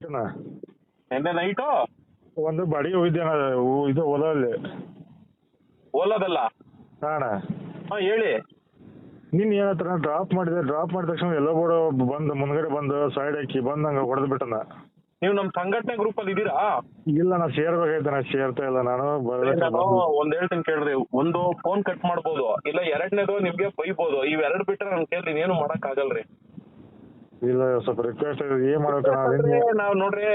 ಅಣ್ಣ, ನಿನ್ನೆ ನೈಟು ಒಂದು ಬಾಡಿಗೆ ಹೋಗಿದ್ದೆ ಅಣ್ಣ, ಇದು ಹೊಲದಲ್ಲಿ. ಓಲೋದಲ್ಲ. ಅಣ್ಣ ಹಾ ಹೇಳಿ. ನಿನ್ನ ಏನತ್ರ ಡ್ರಾಪ್ ಮಾಡಿದ ತಕ್ಷಣ ಎಲ್ಲ ಬೋರ್ಡ್ ಬಂದು ಮುಂದ್ಗಡೆ ಬಂದು ಸೈಡ್ ಹಾಕಿ ಬಂದು ಹಂಗೆ ಹೊಡೆದು ಬಿಟ್ಟಣ್ಣ. ನೀವು ನಮ್ಮ ಸಂಘಟನೆ ಗ್ರೂಪ್ ಅಲ್ಲಿ ಇದ್ದೀರಾ? ಇಲ್ಲ ನಾ ಸೇರ್ಬೇಕಾಯ್ತು, ನಾ ಸೇರ್ತಾ ಇಲ್ಲ. ನಾನು ನಾನು ಒಂದ್ ಹೇಳ್ತೀನಿ ಕೇಳ್ರಿ. ಒಂದು ಫೋನ್ ಕಟ್ ಮಾಡ್ಬೋದು, ಇಲ್ಲ ಎರಡನೇದು ನಿಮ್ಗೆ ಬೈಬೋದು. ಇವೆರಡು ಬಿಟ್ರೆ ನನ್ ಕೇಳ್ರಿ ಏನು ಮಾಡಕ್ ಆಗಲ್ರಿ. ಇಲ್ಲ ಸ್ವಲ್ಪ ರಿಕ್ವೆಸ್ಟ್ ಏನ್ ಮಾಡ್ಬೇಕಣ್ಣ? ನಾವ್ ನೋಡ್ರಿ,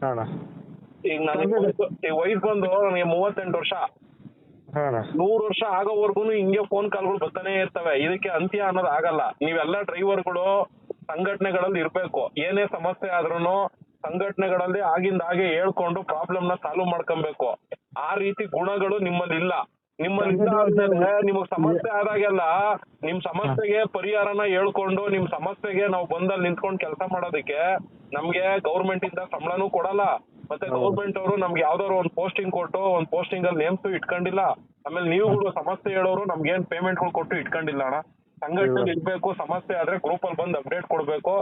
ಅಣ್ಣ ಈಗ ನನಗೆ ವಯಸ್ಸು ಬಂದು ನನಗೆ 38 ವರ್ಷ. ಅಣ್ಣ 100 ವರ್ಷ ಆಗೋವರೆಗೂ ಹಿಂಗೆ ಫೋನ್ ಕಾಲ್ಗಳು ಬರ್ತಾನೆ ಇರ್ತವೆ. ಇದಕ್ಕೆ ಅಂತ್ಯ ಅನ್ನೋದು ಆಗಲ್ಲ. ನೀವೆಲ್ಲ ಡ್ರೈವರ್ಗಳು ಸಂಘಟನೆಗಳಲ್ಲಿ ಇರ್ಬೇಕು. ಏನೇ ಸಮಸ್ಯೆ ಆದ್ರೂ ಸಂಘಟನೆಗಳಲ್ಲಿ ಆಗಿಂದ ಹಾಗೆ ಹೇಳ್ಕೊಂಡು ಪ್ರಾಬ್ಲಮ್ ನ ಸಾಲ್ವ್ ಮಾಡ್ಕೊಬೇಕು. ಆ ರೀತಿ ಗುಣಗಳು ನಿಮ್ಮಲ್ಲಿ ಇಲ್ಲ. ನಿಮ್ಮಲ್ಲಿ ನಿಮಗ್ ಸಮಸ್ಯೆ ಆದಾಗೆಲ್ಲ ನಿಮ್ ಸಮಸ್ಯೆಗೆ ಪರಿಹಾರನ ಹೇಳ್ಕೊಂಡು ನಿಮ್ ಸಮಸ್ಯೆಗೆ ನಾವು ಬಂದಲ್ಲಿ ನಿಂತ್ಕೊಂಡು ಕೆಲಸ ಮಾಡೋದಕ್ಕೆ ನಮ್ಗೆ ಗೌರ್ಮೆಂಟ್ ಇಂದ ಸಂಬಳನೂ ಕೊಡಲ್ಲ. ಮತ್ತೆ ಗೌರ್ಮೆಂಟ್ ಅವರು ನಮ್ಗೆ ಯಾವ್ದಾದ್ರು ಒಂದು ಪೋಸ್ಟಿಂಗ್ ಕೊಟ್ಟು ಒಂದ್ ಪೋಸ್ಟಿಂಗ್ ಅಲ್ಲಿ ನೇಮ್ಸು ಇಟ್ಕೊಂಡಿಲ್ಲ. ಆಮೇಲೆ ನೀವುಗಳು ಸಮಸ್ಯೆ ಹೇಳೋರು ನಮ್ಗೆ ಏನ್ ಪೇಮೆಂಟ್ ಗಳು ಕೊಟ್ಟು ಇಟ್ಕೊಂಡಿಲ್ಲ ಅಣ್ಣ. ಸಂಘಟನೆ ಇರ್ಬೇಕು. ಸಮಸ್ಯೆ ಆದ್ರೆ ಗ್ರೂಪ್ ಅಲ್ಲಿ ಬಂದು ಅಪ್ಡೇಟ್ ಕೊಡ್ಬೇಕು.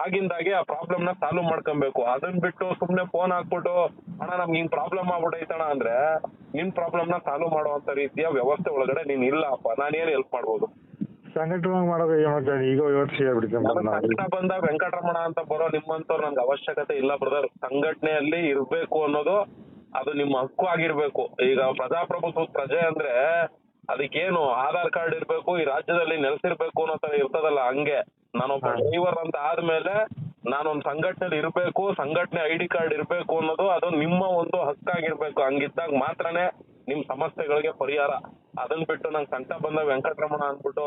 ಆಗಿಂದಾಗೆ ಆ ಪ್ರಾಬ್ಲಮ್ ನ ಸಾಲ್ವ್ ಮಾಡ್ಕೊಬೇಕು. ಅದನ್ನ ಬಿಟ್ಟು ಸುಮ್ನೆ ಫೋನ್ ಹಾಕ್ಬಿಟ್ಟು ಅಣ್ಣ ನಮ್ಗೆ ಹಿಂಗ್ ಪ್ರಾಬ್ಲಮ್ ಆಗ್ಬಿಟ್ಟೈತಣ ಅಂದ್ರೆ ನಿನ್ ಪ್ರಾಬ್ಲಮ್ ನ ಸಾಲ್ವ್ ಮಾಡುವಂತ ರೀತಿಯ ವ್ಯವಸ್ಥೆ ಒಳಗಡೆ ನೀನ್ ಇಲ್ಲ ಅಪ್ಪ. ನಾನೇನ್ ಹೆಲ್ಪ್ ಮಾಡ್ಬೋದು? ಸಂಘಟನೆ ಮಾಡೋದು ಈಗ ಇವತ್ತು ಸಂಘಟನೆ ಬಂದಾಗ ವೆಂಕಟರಮಣ ಅಂತ ಬರೋ ನಿಮ್ಮಂತವ್ರು ನನ್ಗೆ ಅವಶ್ಯಕತೆ ಇಲ್ಲ ಬ್ರದರ್. ಸಂಘಟನೆಯಲ್ಲಿ ಇರ್ಬೇಕು ಅನ್ನೋದು ಅದು ನಿಮ್ಮ ಹಕ್ಕು ಆಗಿರ್ಬೇಕು. ಈಗ ಪ್ರಜಾಪ್ರಭುತ್ವ ಪ್ರಜೆ ಅಂದ್ರೆ ಅದಕ್ಕೇನು ಆಧಾರ್ ಕಾರ್ಡ್ ಇರ್ಬೇಕು, ಈ ರಾಜ್ಯದಲ್ಲಿ ನೆಲೆಸಿರ್ಬೇಕು ಅನ್ನೋ ತರ ಇರ್ತದಲ್ಲ, ಹಂಗೆ ನಾನೊಬ್ಬ ಡ್ರೈವರ್ ಅಂತ ಆದ್ಮೇಲೆ ನಾನೊಂದ್ ಸಂಘಟನೆಯಲ್ಲಿ ಇರ್ಬೇಕು, ಸಂಘಟನೆ ID ಕಾರ್ಡ್ ಇರ್ಬೇಕು ಅನ್ನೋದು ಅದು ನಿಮ್ಮ ಒಂದು ಹಕ್ಕಾಗಿರ್ಬೇಕು. ಹಂಗಿದ್ದಾಗ ಮಾತ್ರನೇ ನಿಮ್ ಸಮಸ್ಯೆಗಳಿಗೆ ಪರಿಹಾರ. ಅದನ್ ಬಿಟ್ಟು ನಂಗೆ ಸಂಕಟ ಬಂದ ವೆಂಕಟರಮಣ ಅಂದ್ಬಿಟ್ಟು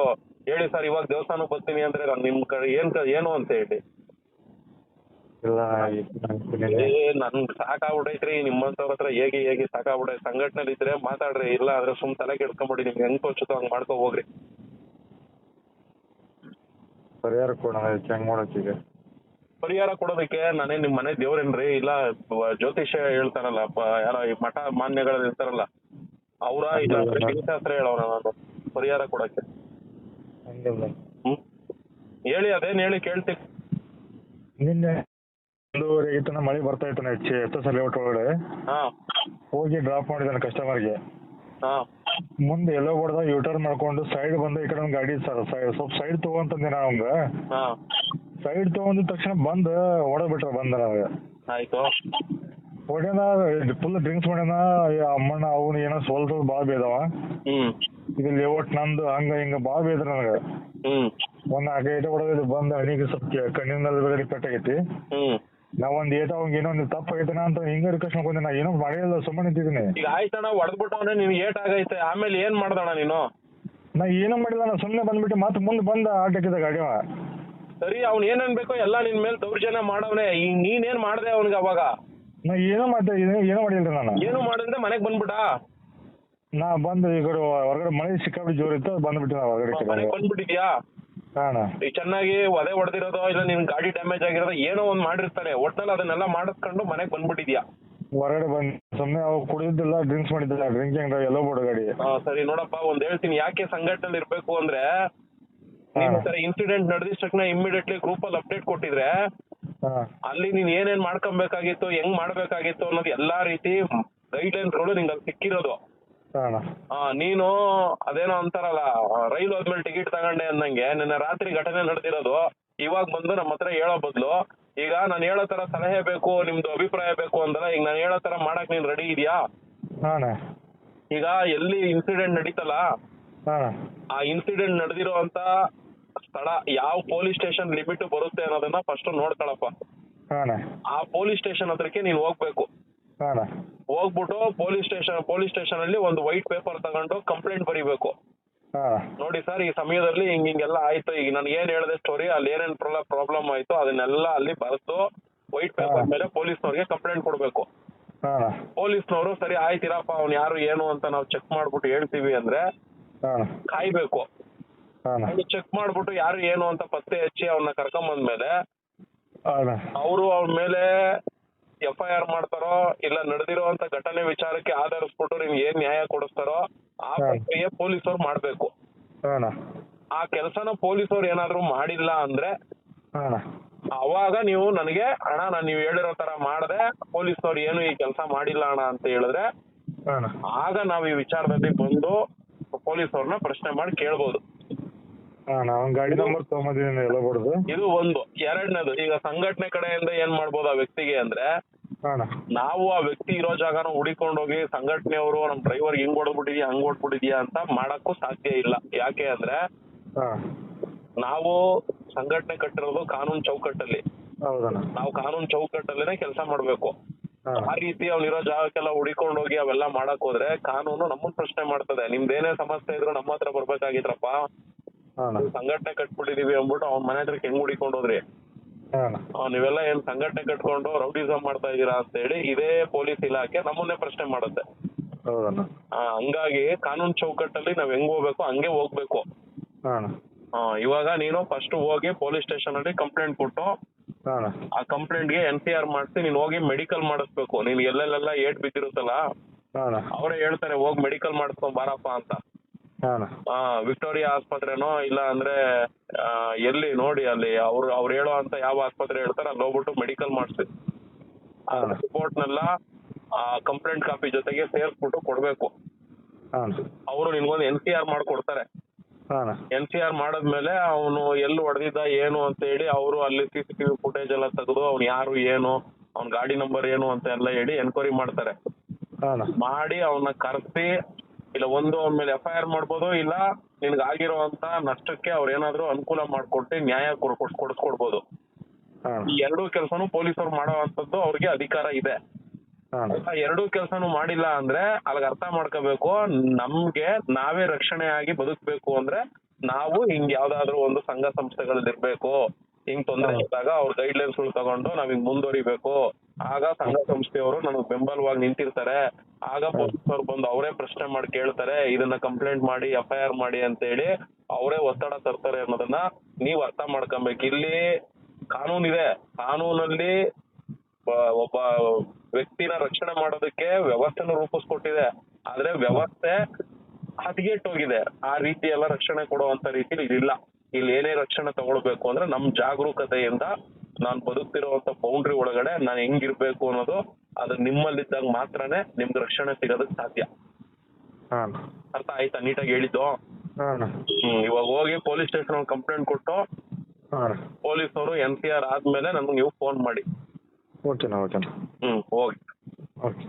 ಹೇಳಿ ಸರ್ ಇವಾಗ ದೇವಸ್ಥಾನಕ್ಕೆ ಬರ್ತೀನಿ ಅಂದ್ರೆ ನಿಮ್ ಕಡೆ ಏನು ಅಂತ ಹೇಳಿ ನನ್ಗ್ ಸಾಕಾಗ್ಬಿಟ್ಟೈತ್ರಿ. ನಿಮ್ಮಂತವ್ರ ಹತ್ರ ಹೇಗೆ ಸಾಕಾಗ್ಬಿಟ್ಟೈತೆ. ಸಂಘಟನೆಲಿ ಇದ್ರೆ ಮಾತಾಡ್ರಿ, ಇಲ್ಲ ಅಂದ್ರೆ ಸುಮ್ ತಲೆ ಕೆಡ್ಕೊಂಬಿಡಿ. ನಿಮ್ಗೆ ಹೆಂಗ್ ತೋಚುತ್ತೋ ಹಂಗ್ ಮಾಡ್ಕೊ ಹೋಗ್ರಿ. ಪರಿಹಾರ ಕೊಡ ಹೆಂಗ್ ಮಾಡೋದೀಗ? ಪರಿಹಾರ ಕೊಡೋದಕ್ಕೆ ನಾನೇ ನಿಮ್ ಮನೆ ದೇವ್ರೇನ್ರಿ? ಇಲ್ಲ ಜ್ಯೋತಿಷ್ಯ ಹೇಳ್ತಾರಲ್ಲ ಯಾರೋ ಈ ಮಠ ಮಾನ್ಯಗಳಲ್ಲಿ ಇರ್ತಾರಲ್ಲ ಅವ್ರ ಇಲ್ಲ ಶಾಸ್ತ್ರ ಹೇಳೋಣ ನಾನು ಪರಿಹಾರ ಕೊಡಕ್ಕೆ? ಹೇಳಿ, ಅದೇನ್ ಹೇಳಿ ಕೇಳ್ತೀನಿ. ನಿನ್ನೆ 1:30 ಮಳೆ ಬರ್ತಾ ಇತ್ತು ಎಷ್ಟೋ ಸಲ ಒಳಗಡೆ ಹೋಗಿ ಡ್ರಾಪ್ ಮಾಡಿದಾನೆ ಕಸ್ಟಮರ್ಗೆ. ಮುಂದೆ ಎಲ್ಲೋ ಹೊಡೆದ ಯೂಟರ್ನ್ ಮಾಡ್ಕೊಂಡು ಸೈಡ್ ಬಂದು ಈ ಕಡೆ ಒಂದು ಗಾಡಿ ಸ್ವಲ್ಪ ಸೈಡ್ ತಗೊಂತಂದೆ ನಾ ಅವಂಗ. ಸೈಡ್ ತಗೊಂಡಿದ ತಕ್ಷಣ ಬಂದ್ ಹೊಡೆದ್ಬಿಟ್ರ ಬಂದ ನನಗೆ. ಆಯ್ತು. ಹೊಡೆನ ಫುಲ್ ಡ್ರಿಂಕ್ಸ್ ಮಾಡ್ಯಾನ. ಅಮ್ಮಣ್ಣ ಅವನು ಏನೋ ಸ್ವಲ್ಪ ಬಾಳ ಬೇದವ. ಇದು ಲೇಔಟ್ ನಂದು ಹಂಗ ಹಿಂಗ ಬಾಳ ಬೇದ್ರ ನನಗ. ಒಂದ್ 4 ಏಟ ಹೊಡೆದ ಬಂದ ಹಣಿಗೆ ಸ್ವಲ್ಪ ಕಣ್ಣಿನ ಮೇಲೆ ಪೆಟ್ಟಾಗೈತಿ. ನಾವೊಂದ್ ಏಟ ಅವಂಗ ಏನೋ ಒಂದು ತಪ್ಪಾಗೈತನ ಅಂತ ಹಿಂಗ ರಿಕ್ವೆಸ್ಟ್ ಮಾಡ್ಕೊಂಡೆ. ನಾ ಏನೋ ಮಾಡಿಲ್ಲ, ಸುಮ್ಮನೆ ನಿಂತಿದ್ದೀನಿ. ಈಗ ಆಯ್ತಣ್ಣ, ಹೊಡೆದ್ಬಿಟ್ಟವನೇ ನಿನ್ ಏಟ್ ಆಗೈತೆ. ಆಮೇಲೆ ಏನ್ ಮಾಡ್ದಣ್ಣ ನೀನು? ನಾ ಏನೋ ಮಾಡಿಲ್ಲ, ನಾ ಸುಮ್ಮನೆ ಬಂದ್ಬಿಟ್ಟು ಮತ್ತೆ ಮುಂದೆ ಬಂದ ಆಟ ಹಾಕಿದ ಗಾಡಿವ. ಸರಿ, ಅವ್ನ್ ಏನ್ ಅನ್ಬೇಕು ಎಲ್ಲ ನಿನ್ ಮೇಲೆ ದೌರ್ಜನ್ಯ ಮಾಡವ್ನೆ. ಈಗ ನೀನೇನ್ ಮಾಡ್ದೆ ಅವನಿಗೆ ಅವಾಗ? ನಾ ಏನೋ ಏನೋ ಮಾಡಿಲ್ರಿ ನಾನು. ಏನು ಮಾಡಿದ್ರೆ ಮನೆಗ್ ಬಂದ್ಬಿಟ್ಟ? ನಾ ಬಂದು ಈ ಕಡೆ ಹೊರಗಡೆ ಮಳೆ ಸಿಕ್ಕಾಬಿಟ್ಟು ಜೋರ್ ಇತ್ತು, ಬಂದ್ಬಿಟ್ಟು ನಾ ಹೊರಗಡೆ. ಮನೆಗ್ ಬಂದ್ಬಿಟ್ಟಿದ್ಯಾ? ಈಗ ಚೆನ್ನಾಗಿ ಒದೆ ಹೊಡೆದಿರೋದು ಇಲ್ಲ ನಿನ್ ಗಾಡಿ ಡ್ಯಾಮೇಜ್ ಆಗಿರೋದು ಏನೋ ಒಂದ್ ಮಾಡಿರ್ತಾನೆ. ಒಟ್ನಲ್ಲಿ ಅದನ್ನೆಲ್ಲ ಮಾಡಿಸ್ಕೊಂಡು ಮನೆಗ್ ಬಂದ್ಬಿಟ್ಟಿದ್ಯಾ? ಹೊರಗಡೆ ಬಂದ್ ಸುಮ್ಮನೆ ಅವ್ ಕುಡಿದಿಲ್ಲ, ಡ್ರಿಂಕ್ಸ್ ಮಾಡಿದ್ದಿಲ್ಲ. ಡ್ರಿಂಕಿಂಗ್ ಎಲ್ಲೋ ಬೋರ್ಡ್ ಗಾಡಿ. ಸರಿ ನೋಡಪ್ಪ, ಒಂದ್ ಹೇಳ್ತೀನಿ ಯಾಕೆ ಸಂಘಟನೆ ಇರ್ಬೇಕು ಅಂದ್ರೆ, ನೀನ್ ತರ ಇನ್ಸಿಡೆಂಟ್ ನಡೆದಿದ ತಕ್ಷಣ ಇಮಿಡಿಯೇಟ್ಲಿ ಗ್ರೂಪ್ ಅಲ್ಲಿ ಅಪ್ಡೇಟ್ ಕೊಟ್ಟಿದ್ರೆ ಅಲ್ಲಿ ನೀನ್ ಏನೇನ್ ಮಾಡ್ಕೊಬೇಕಾಗಿತ್ತು, ಹೆಂಗ್ ಮಾಡ್ಬೇಕಾಗಿತ್ತು ಅನ್ನೋದು ಎಲ್ಲಾ ರೀತಿ ಗೈಡ್ಲೈನ್ಸ್ ಗಳು ನಿಂಗೆ ಅಲ್ಲಿ ಸಿಕ್ಕಿರೋದು. ನೀನು ಅದೇನೋ ಅಂತಾರಲ್ಲ ರೈಲು ಹೋದ್ಮೇಲೆ ಟಿಕೆಟ್ ತಗೊಂಡೆ ಅಂದಂಗೆ ನಿನ್ನೆ ರಾತ್ರಿ ಘಟನೆ ನಡೆದಿರೋದು ಇವಾಗ ಬಂದು ನಮ್ಮ ಹತ್ರ ಹೇಳೋ ಬದಲು ಈಗ ನಾನು ಹೇಳೋ ತರ ಸಲಹೆ ಬೇಕು, ನಿಮ್ದು ಅಭಿಪ್ರಾಯ ಬೇಕು ಅಂದ್ರೆ ಈಗ ನಾನು ಹೇಳೋ ತರ ಮಾಡಕ್ ನೀನ್ ರೆಡಿ ಇದೆಯಾ? ಈಗ ಎಲ್ಲಿ ಇನ್ಸಿಡೆಂಟ್ ನಡೀತಲ್ಲ ಆ ಇನ್ಸಿಡೆಂಟ್ ನಡೆದಿರೋ ಅಂತ ಸ್ಥಳ ಯಾವ ಪೊಲೀಸ್ ಸ್ಟೇಷನ್ ಲಿಮಿಟ್ ಬರುತ್ತೆ ಅನ್ನೋದನ್ನ ಫಸ್ಟ್ ನೋಡ್ಕೊಳಪ್ಪ. ಆ ಪೊಲೀಸ್ ಸ್ಟೇಷನ್ ಹತ್ರಕ್ಕೆ ನೀನ್ ಹೋಗ್ಬೇಕು. ಹೋಗ್ಬಿಟ್ಟು ಪೊಲೀಸ್ ಸ್ಟೇಷನ್ ಅಲ್ಲಿ ಒಂದು ವೈಟ್ ಪೇಪರ್ ತಗೊಂಡು ಕಂಪ್ಲೇಂಟ್ ಬರೀಬೇಕು. ನೋಡಿ ಸರ್, ಈ ಸಮಯದಲ್ಲಿ ಹಿಂಗೆಲ್ಲ ಆಯ್ತು, ಈಗ ನಾನು ಏನ್ ಹೇಳಿದೆ ಸ್ಟೋರಿ, ಅಲ್ಲಿ ಏನೇನ್ ಪ್ರಾಬ್ಲಮ್ ಆಯ್ತು ಅದನ್ನೆಲ್ಲ ಅಲ್ಲಿ ಬರೆದು ವೈಟ್ ಪೇಪರ್ ಮೇಲೆ ಪೊಲೀಸ್ನವ್ರಿಗೆ ಕಂಪ್ಲೇಂಟ್ ಕೊಡ್ಬೇಕು. ಪೊಲೀಸ್ನವರು ಸರಿ ಆಯ್ತಿರಪ್ಪ ಅವ್ನು ಯಾರು ಏನು ಅಂತ ನಾವು ಚೆಕ್ ಮಾಡ್ಬಿಟ್ಟು ಹೇಳ್ತೀವಿ ಅಂದ್ರೆ ಕಾಯ್ಬೇಕು. ಚೆಕ್ ಮಾಡ್ಬಿಟ್ಟು ಯಾರು ಏನು ಅಂತ ಪತ್ತೆ ಹಚ್ಚಿ ಅವ್ನ ಕರ್ಕೊಂಬಂದ್ಮೇಲೆ ಅವರು ಅವ್ರ ಮೇಲೆ FIR ಮಾಡ್ತಾರೋ ಇಲ್ಲ ನಡೆದಿರೋ ಅಂತ ಘಟನೆ ವಿಚಾರಕ್ಕೆ ಆಧರಿಸ್ಬಿಟ್ಟು ನಿಮ್ಗೆ ಏನ್ ನ್ಯಾಯ ಕೊಡಿಸ್ತಾರೋ ಆ ಪ್ರಕ್ರಿಯೆ ಪೊಲೀಸರು ಮಾಡ್ಬೇಕು. ಆ ಕೆಲಸನ ಪೊಲೀಸರು ಏನಾದ್ರು ಮಾಡಿಲ್ಲ ಅಂದ್ರೆ ಅವಾಗ ನೀವು ನನಗೆ ಅಣ್ಣ ನಾನು ನೀವು ಹೇಳಿರೋ ತರ ಮಾಡದೆ ಪೊಲೀಸ್ನವ್ರು ಏನು ಈ ಕೆಲಸ ಮಾಡಿಲ್ಲ ಅಣ್ಣ ಅಂತ ಹೇಳಿದ್ರೆ ಅಣ್ಣ ಆಗ ನಾವು ಈ ವಿಚಾರದಲ್ಲಿ ಬಂದು ಪೊಲೀಸವ್ರನ್ನ ಪ್ರಶ್ನೆ ಮಾಡಿ ಕೇಳ್ಬೋದು. ಅಣ್ಣ ಅವ್ನ್ ಗಾಡಿ ನಂಬರ್ ತಗೊಂಬಂದಿದ್ದೀನಿ ಎಲ್ಲ ಬಡ್ದು. ಇದು ಒಂದು. ಎರಡನೇದು, ಈಗ ಸಂಘಟನೆ ಕಡೆಯಿಂದ ಏನ್ ಮಾಡ್ಬೋದು ಆ ವ್ಯಕ್ತಿಗೆ ಅಂದ್ರೆ, ಅಣ್ಣ ನಾವು ಆ ವ್ಯಕ್ತಿ ಇರೋ ಜಾಗನ ಹುಡಿಕೊಂಡೋಗಿ ಸಂಘಟನೆಯವರು ನಮ್ ಡ್ರೈವರ್ ಹಿಂಗ್ ಹೊಡೆದ್ಬಿಟ್ಟಿದ್ಯಾ ಹಂಗ್ ಹೊಡ್ಬಿಟ್ಟಿದ್ಯಾ ಅಂತ ಮಾಡಕ್ಕೂ ಸಾಧ್ಯ ಇಲ್ಲ. ಯಾಕೆ ಅಂದ್ರೆ ನಾವು ಸಂಘಟನೆ ಕಟ್ಟಿರೋದು ಕಾನೂನು ಚೌಕಟ್ಟಲ್ಲಿ. ಹೌದಣ್ಣ. ನಾವು ಕಾನೂನು ಚೌಕಟ್ಟಲ್ಲೇನೆ ಕೆಲಸ ಮಾಡ್ಬೇಕು. ಆ ರೀತಿ ಅವ್ನಿರೋ ಜಾಗಕ್ಕೆಲ್ಲ ಹುಡಿಕೊಂಡೋಗಿ ಅವೆಲ್ಲ ಮಾಡಕ್ ಹೋದ್ರೆ ಕಾನೂನು ನಮ್ಮನ್ ಪ್ರಶ್ನೆ ಮಾಡ್ತದೆ. ನಿಮ್ದೇನೇ ಸಮಸ್ಯೆ ಇದ್ರು ನಮ್ಮ ಹತ್ರ ಬರ್ಬೇಕಾಗಿದ್ರಪ್ಪ, ಸಂಘಟನೆ ಕಟ್ಬಿಟ್ಟಿದೀವಿ ಅಂದ್ಬಿಟ್ಟು ಅವ್ನ ಮನೆ ಹತ್ರಕ್ಕೆ ಹೆಂಗ್ ಹುಡಿಕೊಂಡು ಹೋದ್ರಿ, ನೀವೆಲ್ಲ ಏನ್ ಸಂಘಟನೆ ಕಟ್ಕೊಂಡು ರೌಡಿಸಮ್ ಮಾಡ್ತಾ ಇದೀರಾ ಅಂತ ಹೇಳಿ ಇದೇ ಪೊಲೀಸ್ ಇಲಾಖೆ ನಮ್ಮನ್ನೇ ಪ್ರಶ್ನೆ ಮಾಡುತ್ತೆ. ಹಂಗಾಗಿ ಕಾನೂನು ಚೌಕಟ್ಟಲ್ಲಿ ನಾವ್ ಹೆಂಗ್ ಹೋಗ್ಬೇಕು ಹಂಗೆ ಹೋಗ್ಬೇಕು. ಇವಾಗ ನೀನು ಫಸ್ಟ್ ಹೋಗಿ ಪೊಲೀಸ್ ಸ್ಟೇಷನ್ ಅಲ್ಲಿ ಕಂಪ್ಲೇಂಟ್ ಕೊಟ್ಟು ಆ ಕಂಪ್ಲೇಂಟ್ ಗೆ NCR ಮಾಡಿಸಿ ನೀನ್ ಹೋಗಿ ಮೆಡಿಕಲ್ ಮಾಡಿಸ್ಬೇಕು. ನೀನ್ ಎಲ್ಲೆಲ್ಲೆಲ್ಲ ಏಟ್ ಬಿದ್ದಿರುತ್ತಲ್ಲ ಅವರೇ ಹೇಳ್ತಾರೆ ಹೋಗಿ ಮೆಡಿಕಲ್ ಮಾಡಿಸ್ಕೊಂಡ್ ಬಾರಪ್ಪ ಅಂತ. ವಿಕ್ಟೋರಿಯಾ ಆಸ್ಪತ್ರೆನೋ ಇಲ್ಲ ಅಂದ್ರೆ ಎಲ್ಲಿ ನೋಡಿ ಅಲ್ಲಿ ಅವ್ರು ಹೇಳೋ ಅಂತ ಯಾವ ಆಸ್ಪತ್ರೆ ಹೇಳ್ತಾರೆ ಅಲ್ಲಿ ಹೋಗ್ಬಿಟ್ಟು ಮೆಡಿಕಲ್ ಮಾಡಿಸಿ ರಿಪೋರ್ಟ್ ನೆಲ್ಲ ಕಂಪ್ಲೇಂಟ್ ಕಾಪಿ ಜೊತೆಗೆ ಸೇರ್ಸ್ಬಿಟ್ಟು ಕೊಡ್ಬೇಕು. ಅವರು ನಿನ್ಗೊಂದು NCR ಮಾಡ್ಕೊಡ್ತಾರೆ. NCR ಮಾಡದ್ಮೇಲೆ ಅವನು ಎಲ್ಲಿ ಹೊಡೆದಿದ್ದ ಏನು ಅಂತ ಹೇಳಿ ಅವರು ಅಲ್ಲಿ CCTV ಫುಟೇಜ್ ಎಲ್ಲ ತೆಗೆದು ಅವ್ನು ಯಾರು ಏನು ಅವ್ನ ಗಾಡಿ ನಂಬರ್ ಏನು ಅಂತ ಎಲ್ಲ ಹೇಳಿ ಎನ್ಕ್ವೈರಿ ಮಾಡ್ತಾರೆ. ಮಾಡಿ ಅವನ್ನ ಕರೆಸಿ ಇಲ್ಲ ಒಂದು ಅವನ ಮೇಲೆ FIR ಮಾಡ್ಬೋದು, ಇಲ್ಲ ನಿನ್ಗೆ ಆಗಿರುವಂತ ನಷ್ಟಕ್ಕೆ ಅವ್ರ ಏನಾದ್ರು ಅನುಕೂಲ ಮಾಡ್ಕೊಟ್ಟು ನ್ಯಾಯ ಕೊಡಿಸ್ಕೊಡ್ಬೋದು. ಈ ಎರಡೂ ಕೆಲಸನು ಪೊಲೀಸರು ಮಾಡೋವಂಥದ್ದು ಅವ್ರಿಗೆ ಅಧಿಕಾರ ಇದೆ. ಎರಡೂ ಕೆಲಸನು ಮಾಡಿಲ್ಲ ಅಂದ್ರೆ ಅಲ್ಲಿಗೆ ಅರ್ಥ ಮಾಡ್ಕೋಬೇಕು, ನಮ್ಗೆ ನಾವೇ ರಕ್ಷಣೆ ಆಗಿ ಬದುಕ್ಬೇಕು ಅಂದ್ರೆ ನಾವು ಹಿಂಗ್ ಯಾವ್ದಾದ್ರು ಒಂದು ಸಂಘ ಸಂಸ್ಥೆಗಳಲ್ಲಿ ಇರ್ಬೇಕು. ಹಿಂಗ್ ತೊಂದರೆ ಇದ್ದಾಗ ಅವ್ರ ಗೈಡ್ಲೈನ್ಸ್ ತಗೊಂಡು ನಾವ್ ಹಿಂಗ್ ಮುಂದುವರಿಬೇಕು. ಆಗ ಸಂಘ ಸಂಸ್ಥೆಯವರು ನಮಗ್ ಬೆಂಬಲವಾಗಿ ನಿಂತಿರ್ತಾರೆ. ಆಗ ಪೊಲೀಸರು ಬಂದು ಅವರೇ ಪ್ರಶ್ನೆ ಮಾಡಿ ಕೇಳ್ತಾರೆ, ಇದನ್ನ ಕಂಪ್ಲೇಂಟ್ ಮಾಡಿ FIR ಮಾಡಿ ಅಂತ ಹೇಳಿ ಅವರೇ ಒತ್ತಡ ತರ್ತಾರೆ ಅನ್ನೋದನ್ನ ನೀವ್ ಅರ್ಥ ಮಾಡ್ಕೊಬೇಕು. ಇಲ್ಲಿ ಕಾನೂನಿದೆ, ಕಾನೂನಲ್ಲಿ ಒಬ್ಬ ವ್ಯಕ್ತಿನ ರಕ್ಷಣೆ ಮಾಡೋದಕ್ಕೆ ವ್ಯವಸ್ಥೆನ ರೂಪಿಸ್ಕೊಟ್ಟಿದೆ. ಆದ್ರೆ ವ್ಯವಸ್ಥೆ ಹದಗೆಟ್ಟೋಗಿದೆ. ಆ ರೀತಿ ಎಲ್ಲ ರಕ್ಷಣೆ ಕೊಡುವಂತ ರೀತಿಲಿ ಇದಿಲ್ಲ. ಇಲ್ಲಿ ಏನೇ ರಕ್ಷಣೆ ತಗೊಳ್ಬೇಕು ಅಂದ್ರೆ ನಮ್ ಜಾಗರೂಕತೆಯಿಂದ ನಾನ್ ಬದುಕ್ತಿರುವಂತ ಬೌಂಡ್ರಿ ಒಳಗಡೆ ನಾನ್ ಹೆಂಗಿರ್ಬೇಕು ಅನ್ನೋದು ಅದು ನಿಮ್ಮಲ್ಲಿದ್ದಾಗ ಮಾತ್ರನೇ ನಿಮ್ಗೆ ರಕ್ಷಣೆ ಸಿಗೋದಕ್ ಸಾಧ್ಯ. ಅರ್ಥ ಆಯ್ತಾ ನೀಟಾಗಿ ಹೇಳಿದ್ದು? ಇವಾಗ ಹೋಗಿ ಪೊಲೀಸ್ ಸ್ಟೇಷನ್ ಕಂಪ್ಲೇಂಟ್ ಕೊಟ್ಟು ಪೊಲೀಸರು NCR ಆದ್ಮೇಲೆ ನಮ್ಗೆ ನೀವು ಫೋನ್ ಮಾಡಿ. ಓಕೆನಾ? ಹೋಗಿ. ಓಕೆ.